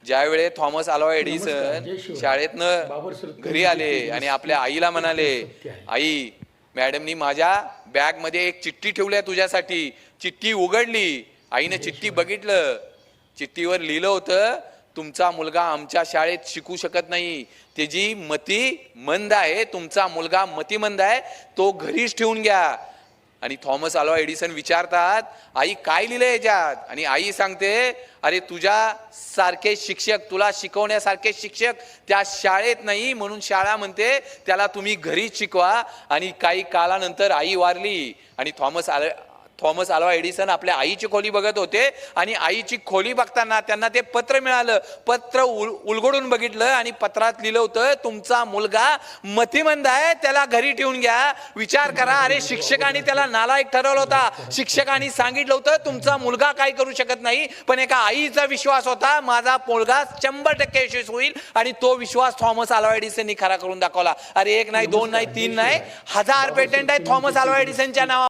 ज्यावेळेस Thomas Alva जय Edison Shivray. शाळेतनं Babar sir, घरी आले आणि आपल्या आईला म्हणाले, सत्य आहे. आई मॅडमनी माझ्या बॅग मध्ये एक चिठ्ठी ठेवल्या तुझ्यासाठी. चिठ्ठी उघडली, आईने चिठ्ठी बघितलं. चिठ्ठीवर लिहिलं होतं, तुमचा मुलगा आमच्या शाळेत शिकू शकत नाही, त्याची मती मंद आहे, तुमचा मुलगा मतिमंद आहे, तो घरीच ठेवून घ्या. आणि थॉमस अल्वा एडिसन विचारतात, आई काय लिहिलंय याच्यात? आणि आई सांगते, अरे तुझ्या सारखे शिक्षक, तुला शिकवण्यासारखे शिक्षक त्या शाळेत नाही, म्हणून शाळा म्हणते त्याला तुम्ही घरीच शिकवा. आणि काही काळानंतर आई वारली आणि थॉमस अल्वा एडिसन आपल्या आईची खोली बघत होते आणि आईची खोली बघताना त्यांना ते पत्र मिळालं. पत्र उलगडून बघितलं आणि पत्रात लिहिलं होतं, तुमचा मुलगा मतिमंद आहे, त्याला घरी ठेवून घ्या. विचार करा, अरे शिक्षकांनी त्याला नालायक ठरवलं होता, शिक्षकांनी सांगितलं होतं तुमचा मुलगा काय करू शकत नाही, पण एका आईचा विश्वास होता, माझा मुलगा 100% यशस्वी होईल. आणि तो विश्वास थॉमस अल्वा एडिसननी खरा करून दाखवला. अरे एक नाही, दोन नाही, तीन नाही, 1000 पेटंट आहे थॉमस अल्वा एडिसनच्या नावावर.